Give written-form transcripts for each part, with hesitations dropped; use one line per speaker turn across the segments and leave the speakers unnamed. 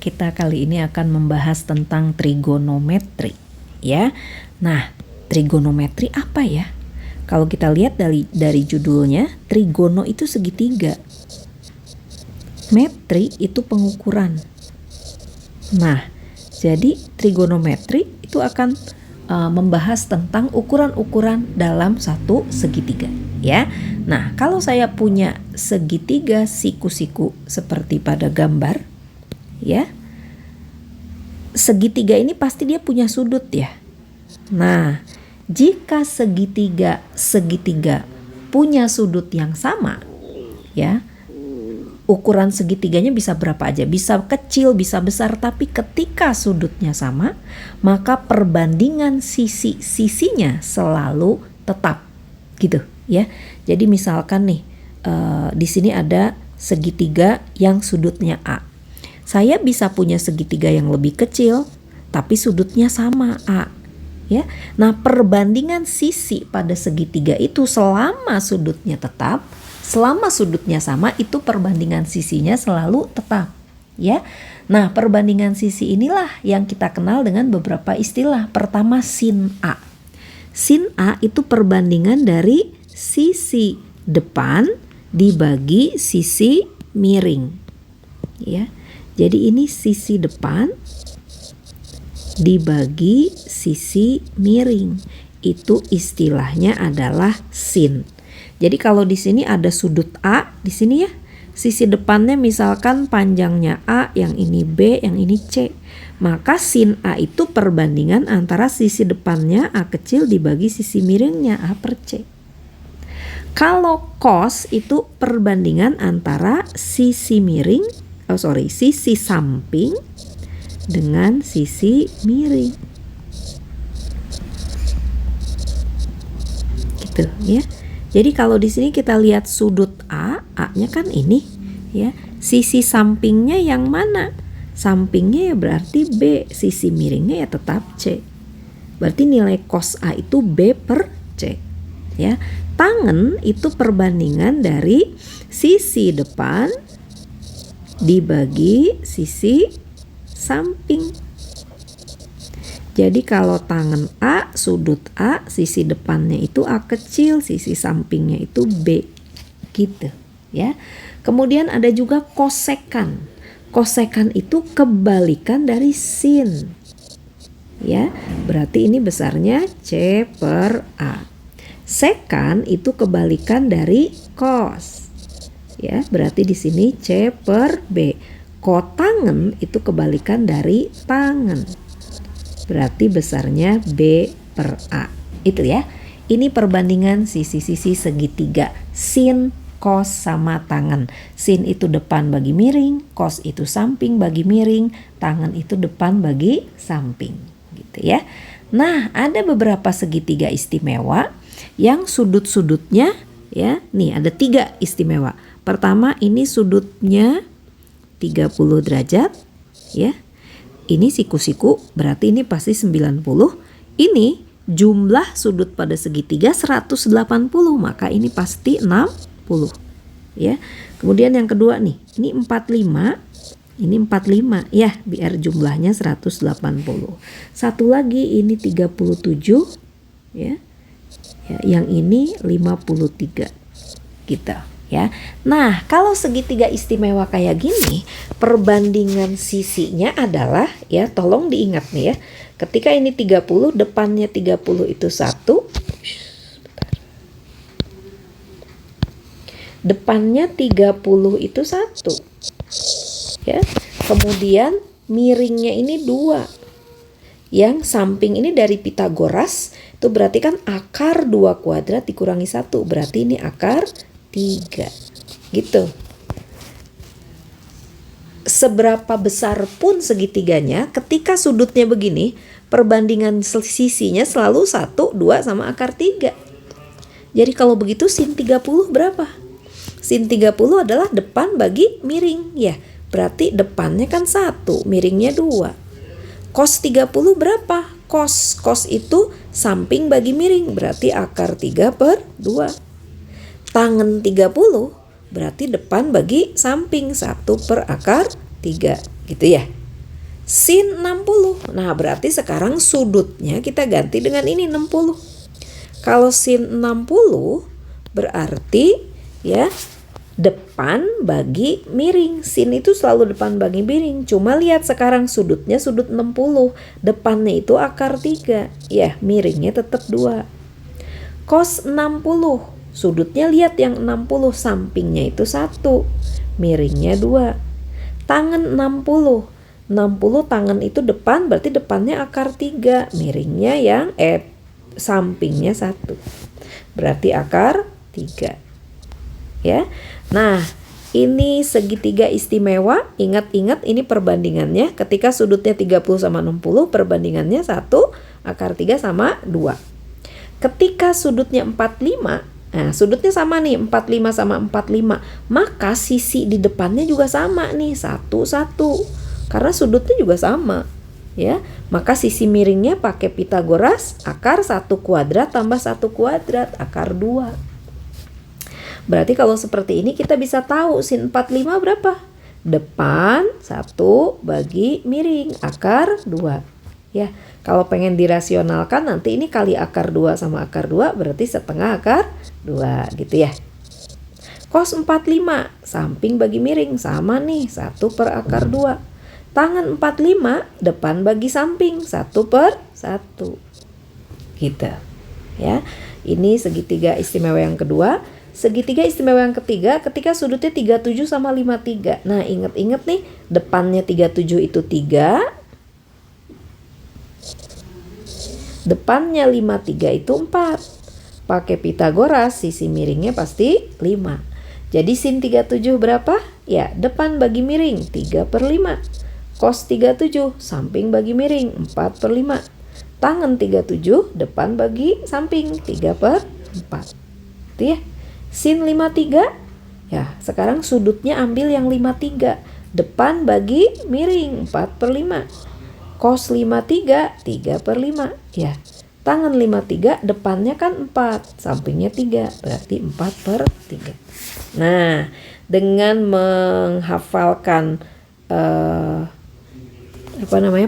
kita kali ini akan membahas tentang trigonometri ya. Nah, trigonometri apa ya? Kalau kita lihat dari judulnya, trigono itu segitiga. Metri itu pengukuran. Nah, jadi trigonometri itu akan membahas tentang ukuran-ukuran dalam satu segitiga ya. Nah, kalau saya punya segitiga siku-siku seperti pada gambar ya, segitiga ini pasti dia punya sudut ya. Nah, jika segitiga punya sudut yang sama ya, ukuran segitiganya bisa berapa aja, bisa kecil, bisa besar, tapi ketika sudutnya sama, maka perbandingan sisi-sisinya selalu tetap, gitu ya. Jadi misalkan nih, di sini ada segitiga yang sudutnya A. Saya bisa punya segitiga yang lebih kecil, tapi sudutnya sama A. Ya, nah perbandingan sisi pada segitiga itu selama sudutnya tetap, selama sudutnya sama, itu perbandingan sisinya selalu tetap ya. Nah, perbandingan sisi inilah yang kita kenal dengan beberapa istilah. Pertama, sin A. Sin A itu perbandingan dari sisi depan dibagi sisi miring ya. Jadi ini sisi depan dibagi sisi miring. Itu istilahnya adalah sin. Jadi kalau di sini ada sudut A di sini ya, sisi depannya misalkan panjangnya A, yang ini B, yang ini C. Maka sin A itu perbandingan antara sisi depannya A kecil dibagi sisi miringnya A per C. Kalau cos itu perbandingan antara sisi miring, sisi samping dengan sisi miring. Gitu ya. Jadi kalau di sini kita lihat sudut A-nya kan ini ya. Sisi sampingnya yang mana? Sampingnya ya berarti B, sisi miringnya ya tetap C. Berarti nilai cos A itu B per C. Ya. Tangen itu perbandingan dari sisi depan dibagi sisi samping. Jadi kalau tangan A, sudut A, sisi depannya itu A kecil, sisi sampingnya itu B. Gitu ya. Kemudian ada juga kosekan. Kosekan itu kebalikan dari sin. Ya, berarti ini besarnya C per A. Sekan itu kebalikan dari cos. Ya, berarti di sini C per B. Kotangen itu kebalikan dari tangen. Berarti besarnya B per A. Itu ya. Ini perbandingan sisi-sisi segitiga. Sin, cos, sama tangen. Sin itu depan bagi miring, cos itu samping bagi miring, tangen itu depan bagi samping. Gitu ya. Nah, ada beberapa segitiga istimewa yang sudut-sudutnya ya. Nih ada 3 istimewa. Pertama, ini sudutnya 30 derajat ya. Ini siku-siku, berarti ini pasti 90. Ini jumlah sudut pada segitiga 180, maka ini pasti 60 ya. Kemudian yang kedua nih, ini 45. Ini 45 ya, biar jumlahnya 180. Satu lagi ini 37 ya. Ya, yang ini 53 gitu ya. Nah, kalau segitiga istimewa kayak gini, perbandingan sisinya adalah ya, tolong diingat nih ya. Ketika ini 30, depannya 30 itu 1. Depannya 30 itu 1. Ya. Kemudian miringnya ini 2. Yang samping ini dari Pitagoras, itu berarti kan akar 2 kuadrat dikurangi 1. Berarti ini akar 3 gitu. Seberapa besar pun segitiganya, ketika sudutnya begini, perbandingan sisinya selalu 1, 2 sama akar 3. Jadi kalau begitu sin 30 berapa? Sin 30 adalah depan bagi miring ya. Berarti depannya kan 1, miringnya 2. Cos 30 berapa? Cos itu samping bagi miring, berarti akar 3 per 2. Tangen 30 berarti depan bagi samping, 1 per akar 3 gitu ya. sin 60. Nah, berarti sekarang sudutnya kita ganti dengan ini 60. Kalau sin 60 berarti ya depan bagi miring. Sin itu selalu depan bagi miring. Cuma lihat sekarang sudutnya sudut 60. Depannya itu akar 3. Ya, miringnya tetap 2. Cos 60. Sudutnya lihat yang 60. Sampingnya itu 1. Miringnya 2. Tangan 60. 60 tangan itu depan, berarti depannya akar 3. Miringnya yang sampingnya 1. Berarti akar 3. Ya. Nah, ini segitiga istimewa. Ingat-ingat ini perbandingannya. Ketika sudutnya 30 sama 60, perbandingannya 1, akar 3 sama 2. Ketika sudutnya 45, nah sudutnya sama nih, 45 sama 45. Maka sisi di depannya juga sama nih, 1, 1. Karena sudutnya juga sama. Ya, maka sisi miringnya pakai Pitagoras, akar 1 kuadrat tambah 1 kuadrat, akar 2. Berarti kalau seperti ini kita bisa tahu sin 45 berapa? Depan 1 bagi miring, akar 2. Ya, kalau pengen dirasionalkan nanti ini kali akar 2 sama akar 2 berarti setengah akar 2 gitu ya. Cos 45, samping bagi miring sama nih, 1 per akar 2. Tangan 45, depan bagi samping, 1 per 1. Gitu. Ya. Ini segitiga istimewa yang kedua. Segitiga istimewa yang ketiga, ketika sudutnya 37 sama 53. Nah, ingat-ingat nih, depannya 37 itu 3. Depannya 53 itu 4. Pakai Pitagoras, sisi miringnya pasti 5. Jadi sin 37 berapa? Ya, depan bagi miring, 3 per 5. Cos 37, samping bagi miring, 4 per 5. Tangan 37, depan bagi samping, 3 per 4. Itu ya. Sin 53, ya sekarang sudutnya ambil yang 53. Depan bagi miring, 4 per 5. Cos 53, 3 per 5. Ya, tangan 53, depannya kan 4, sampingnya 3. Berarti 4 per 3. Nah, dengan menghafalkan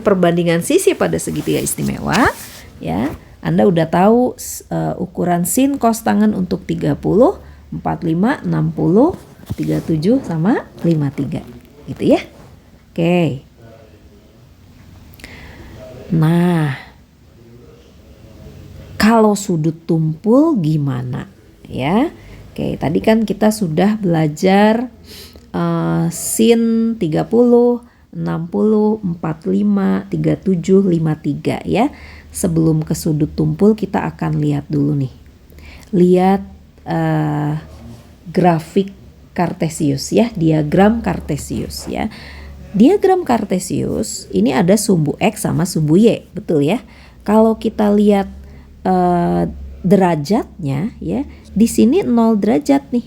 perbandingan sisi pada segitiga istimewa, ya Anda udah tahu ukuran sin cos tangan untuk 30, 45, 60, 37 sama 53 gitu ya. Oke. Nah, kalau sudut tumpul gimana ya? Oke, tadi kan kita sudah belajar sin 30, 60, 45, 37, 53 ya. Sebelum ke sudut tumpul kita akan lihat dulu nih. Lihat grafik Kartesius ya, diagram Kartesius ya. Diagram Kartesius ini ada sumbu X sama sumbu Y, betul ya. Kalau kita lihat derajatnya ya, di sini 0 derajat nih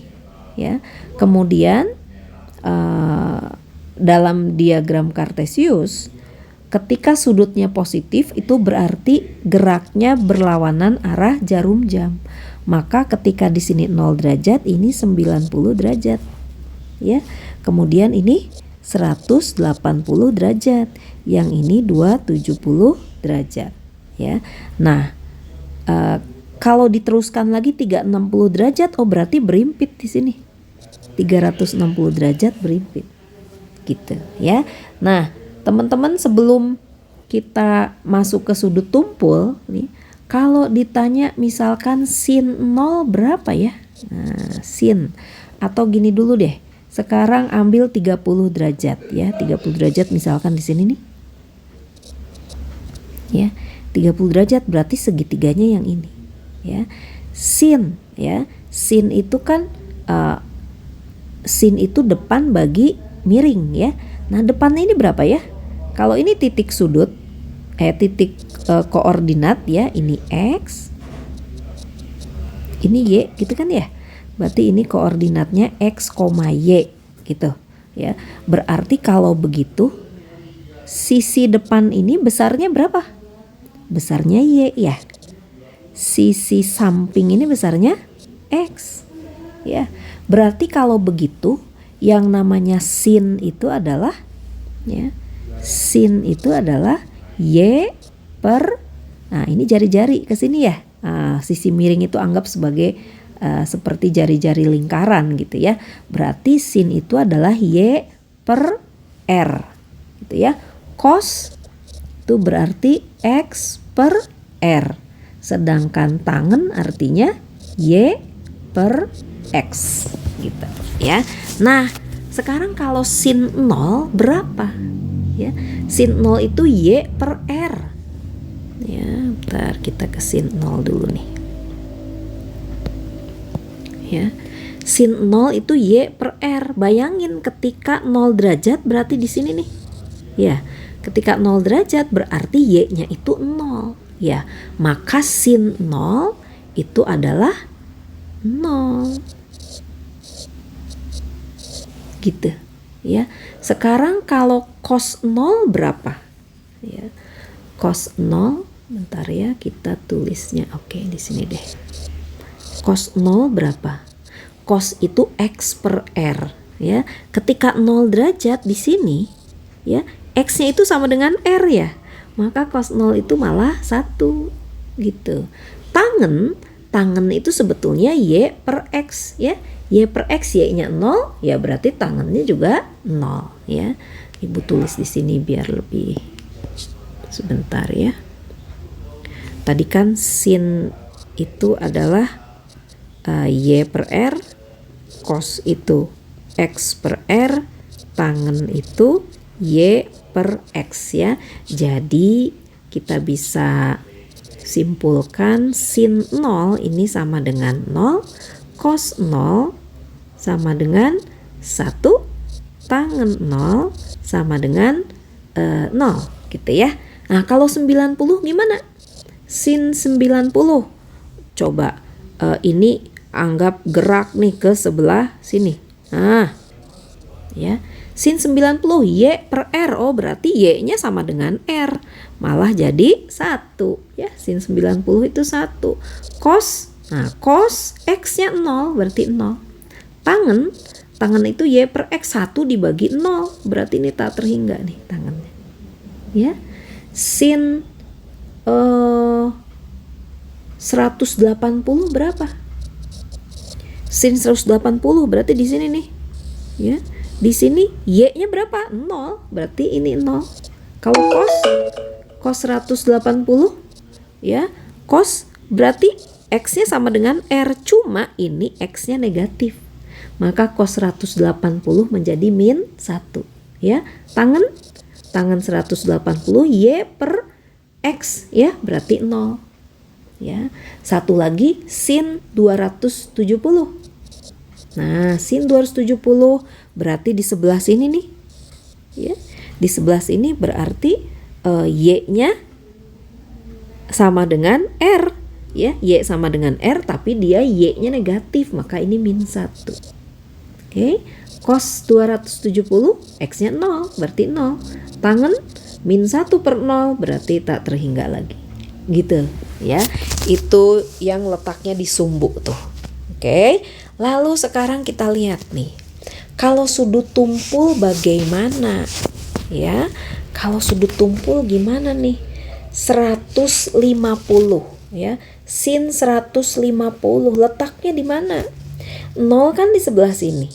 ya. Kemudian dalam diagram Kartesius, ketika sudutnya positif itu berarti geraknya berlawanan arah jarum jam. Maka ketika di sini 0 derajat, ini 90 derajat. Ya. Kemudian ini 180 derajat. Yang ini 270 derajat, ya. Nah, kalau diteruskan lagi 360 derajat, oh berarti berimpit di sini. 360 derajat berimpit. Gitu ya. Nah, teman-teman sebelum kita masuk ke sudut tumpul nih, kalau ditanya misalkan sin 0 berapa ya? Nah, sin atau gini dulu deh. Sekarang ambil 30 derajat ya. 30 derajat misalkan di sini nih. Ya, 30 derajat berarti segitiganya yang ini ya. Sin ya. Sin itu kan sin itu depan bagi miring ya. Nah, depannya ini berapa ya? Kalau ini titik sudut, titik koordinat ya, ini X, ini Y gitu kan ya. Berarti ini koordinatnya X, Y gitu ya. Berarti kalau begitu sisi depan ini besarnya berapa? Besarnya Y ya. Sisi samping ini besarnya X ya. Berarti kalau begitu yang namanya sin itu adalah ya, sin itu adalah Y per, nah ini jari-jari ke sini ya. Sisi miring itu anggap sebagai seperti jari-jari lingkaran gitu ya. Berarti sin itu adalah Y per R gitu ya. Cos itu berarti X per R. Sedangkan tangen artinya Y per X gitu ya. Nah, sekarang kalau sin 0 berapa? Ya, sin 0 itu Y per R. Ya, bentar kita ke sin 0 dulu nih. Ya. Sin 0 itu Y per R. Bayangin ketika 0 derajat berarti di sini nih. Ya, ketika 0 derajat berarti Y-nya itu 0. Ya, maka sin 0 itu adalah 0. Gitu. Ya. Sekarang kalau cos 0 berapa? Ya. Cos 0, bentar ya, kita tulisnya. Oke, di sini deh. Cos 0 berapa? Cos itu X per R, ya. Ketika 0 derajat di sini, ya, X-nya itu sama dengan R ya. Maka cos 0 itu malah 1 gitu. Tangen itu sebetulnya Y per X ya. Y per X, Y-nya 0, ya berarti tangennya juga 0 ya. Ibu tulis di sini biar lebih, sebentar ya. Tadi kan sin itu adalah Y per R, cos itu X per R, tangen itu Y per X ya. Jadi kita bisa simpulkan sin 0 ini sama dengan 0, cos 0 sama dengan 1, tangen 0 sama dengan 0 gitu ya. Nah, kalau 90 gimana? Sin 90. Coba ini anggap gerak nih ke sebelah sini. Nah, ya. Sin 90 Y per R. Oh, berarti Y-nya sama dengan R. Malah jadi 1 ya. Sin 90 itu 1. Cos, nah cos X-nya 0 berarti 0. Tangen itu Y per X, 1 dibagi 0. Berarti ini tak terhingga nih tangannya. Ya. Sin 180 berapa? Sin 180 berarti di sini nih. Ya. Di sini Y-nya berapa? 0. Berarti ini 0. Kalau cos 180 ya, cos berarti X-nya sama dengan R, cuma ini X-nya negatif. Maka cos 180 menjadi min 1 ya. Tangen 180 Y per X ya, berarti 0 ya. Satu lagi sin 270. Nah, sin 270 berarti di sebelah sini nih. Ya. Di sebelah sini berarti Y-nya sama dengan R ya. Y sama dengan R tapi dia Y-nya negatif, maka ini min 1. Oke. Cos 270 X-nya 0 berarti 0. Tangen min 1 per 0 berarti tak terhingga lagi. Gitu ya. Itu yang letaknya di sumbu tuh. Oke. Lalu sekarang kita lihat nih. Kalau sudut tumpul bagaimana? Ya. Kalau sudut tumpul gimana nih? 150 ya. Sin 150 letaknya di mana? 0 kan di sebelah sini.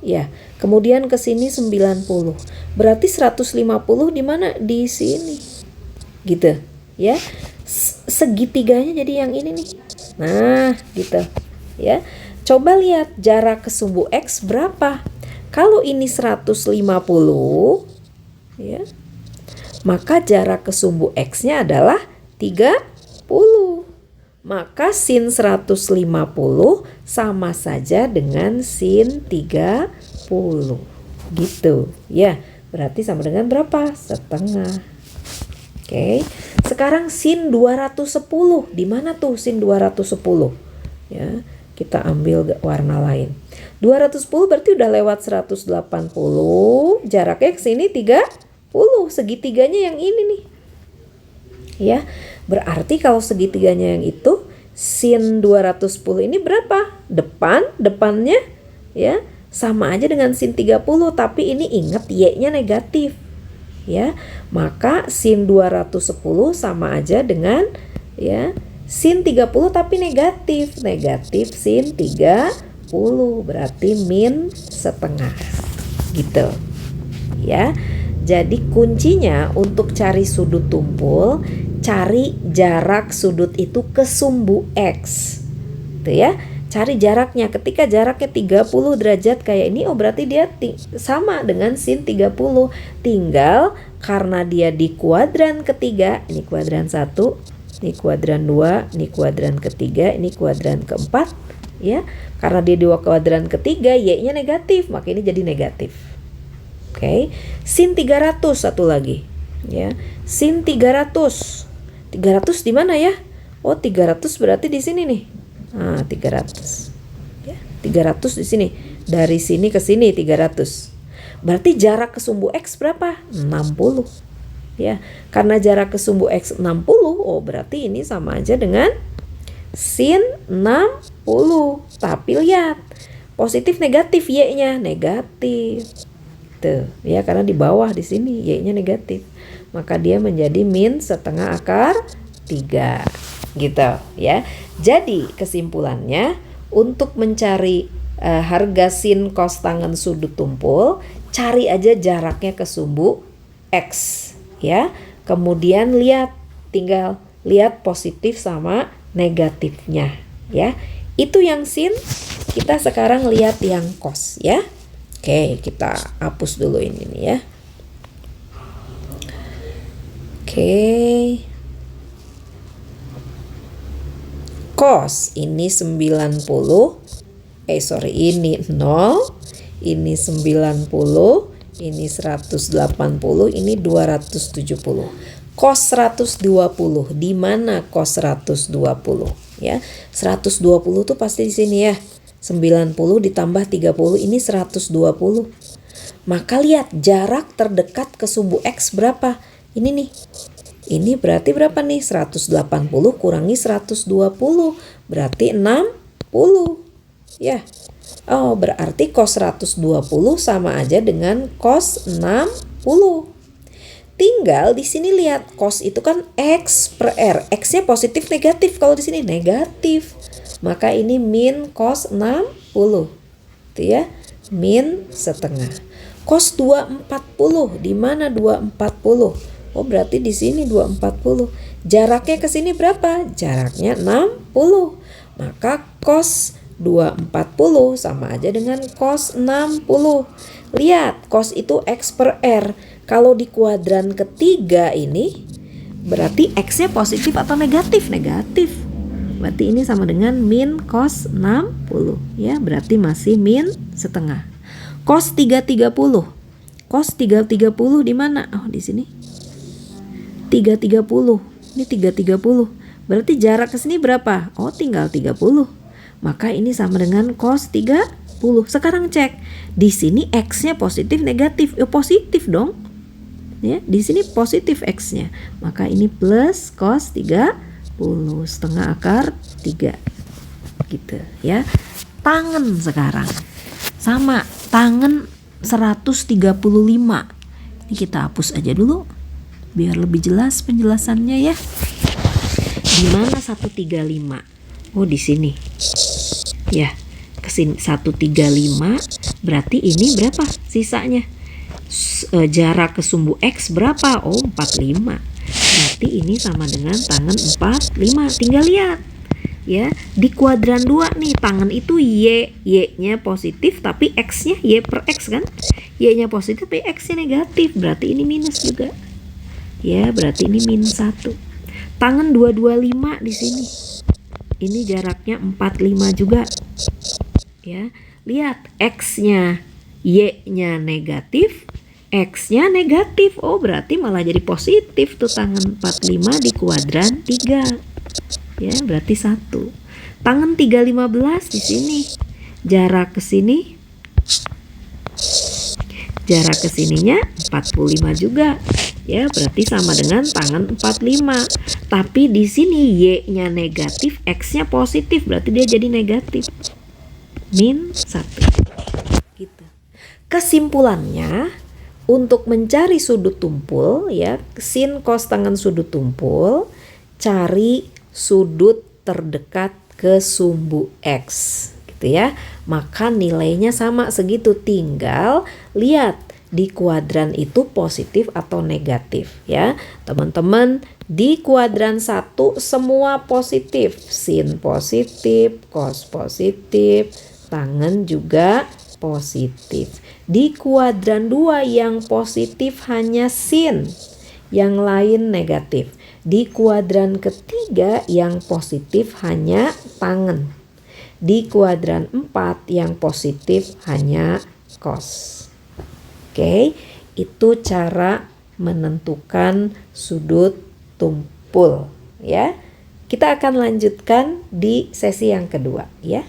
Ya. Kemudian ke sini 90. Berarti 150 di mana? Di sini. Gitu, ya. Segitiganya jadi yang ini nih. Nah, gitu. Ya. Coba lihat jarak ke sumbu X berapa? Kalau ini 150, ya. Maka jarak ke sumbu X-nya adalah 30. Maka sin 150 sama saja dengan sin 30. Gitu, ya. Berarti sama dengan berapa? Setengah. Oke. Sekarang sin 210. Di mana tuh sin 210? Ya, kita ambil warna lain. 210 berarti udah lewat 180. Jaraknya ke sini 30. Segitiganya yang ini nih. Ya, berarti kalau segitiganya yang itu sin 210 ini berapa? Depannya ya sama aja dengan sin 30, tapi ini ingat Y-nya negatif. ya. Maka sin 210 sama aja dengan ya sin 30 tapi negatif. Negatif sin 30 berarti min setengah. Gitu. Ya. Jadi kuncinya untuk cari sudut tumpul, cari jarak sudut itu ke sumbu X. Tuh ya. Cari jaraknya. Ketika jaraknya 30 derajat kayak ini, oh berarti dia sama dengan sin 30. Tinggal karena dia di kuadran ketiga, ini kuadran 1, ini kuadran 2, ini kuadran ketiga, ini kuadran keempat, ya. Karena dia di kuadran ketiga, y-nya negatif, maka ini jadi negatif. Oke. Sin 300 satu lagi, ya. Sin 300. 300 di mana ya? Oh, 300 berarti di sini nih. Nah, 300. Ya, 300 di sini. Dari sini ke sini 300. Berarti jarak ke sumbu X berapa? 60. Ya, karena jarak ke sumbu X 60, oh berarti ini sama aja dengan sin 60. Tapi lihat, positif negatif y-nya negatif. Tuh, ya karena di bawah di sini y-nya negatif. Maka dia menjadi min setengah akar 3. Gitu ya. Jadi kesimpulannya untuk mencari harga sin cos tangen sudut tumpul, cari aja jaraknya ke sumbu X ya. Kemudian tinggal lihat positif sama negatifnya ya. Itu yang sin. Kita sekarang lihat yang cos ya. Oke, kita hapus dulu ini nih ya. Oke. Cos ini 90, ini 0, ini 90, ini 180, ini 270. Cos 120, di mana cos 120 ya? 120 tuh pasti di sini ya. 90 ditambah 30 ini 120. Maka lihat jarak terdekat ke sumbu X berapa? Ini nih. Ini berarti berapa nih? 180 kurangi 120. Berarti 60. Ya. Oh, berarti cos 120 sama aja dengan cos 60. Tinggal di sini lihat cos itu kan X per R. X-nya positif negatif. Kalau di sini negatif. Maka ini min cos 60. Itu ya. Min setengah. Cos 240. Di mana 240? Oh berarti di sini 240. Jaraknya ke sini berapa? Jaraknya 60. Maka cos 240 sama aja dengan cos 60. Lihat, cos itu X per R. Kalau di kuadran ketiga ini berarti X-nya positif atau negatif? Negatif. Berarti ini sama dengan min cos 60 ya, berarti masih min setengah. Cos 330. Cos 330 di mana? Oh, di sini. 330. Ini 330. Berarti jarak ke sini berapa? Oh, tinggal 30. Maka ini sama dengan cos 30. Sekarang cek. Di sini X-nya positif negatif. Positif dong. Ya, di sini positif X-nya. Maka ini plus cos 30 setengah akar 3. Gitu ya. Tangen sekarang. Sama, tangen 135. Ini kita hapus aja dulu biar lebih jelas penjelasannya ya. Di mana 135? Oh, di sini. Ya, ke sini 135, berarti ini berapa sisanya? Jarak ke sumbu X berapa? Oh, 45. Berarti ini sama dengan tangen 45. Tinggal lihat. Ya, di kuadran 2 nih, tangen itu y-nya positif tapi X-nya y per X kan? Y-nya positif tapi X-nya negatif. Berarti ini minus juga. Ya, berarti ini min 1. Tangen 225 di sini. Ini jaraknya 45 juga. Ya, lihat X-nya, Y-nya negatif, X-nya negatif. Oh, berarti malah jadi positif tuh tangen 45 di kuadran 3. Ya, berarti 1. Tangen 315 di sini. Jarak ke sini. Jarak ke sininya 45 juga. Ya, berarti sama dengan tangen 45. Tapi di sini Y-nya negatif, X-nya positif, berarti dia jadi negatif. Min 1. Gitu. Kesimpulannya, untuk mencari sudut tumpul ya, sin cos tangen sudut tumpul, cari sudut terdekat ke sumbu X gitu ya. Maka nilainya sama segitu, tinggal lihat di kuadran itu positif atau negatif ya. Teman-teman, di kuadran 1 semua positif, sin positif, cos positif, tangen juga positif. Di kuadran 2 yang positif hanya sin, yang lain negatif. Di kuadran ketiga yang positif hanya tangen. Di kuadran 4 yang positif hanya cos. Oke, itu cara menentukan sudut tumpul ya. Kita akan lanjutkan di sesi yang kedua ya.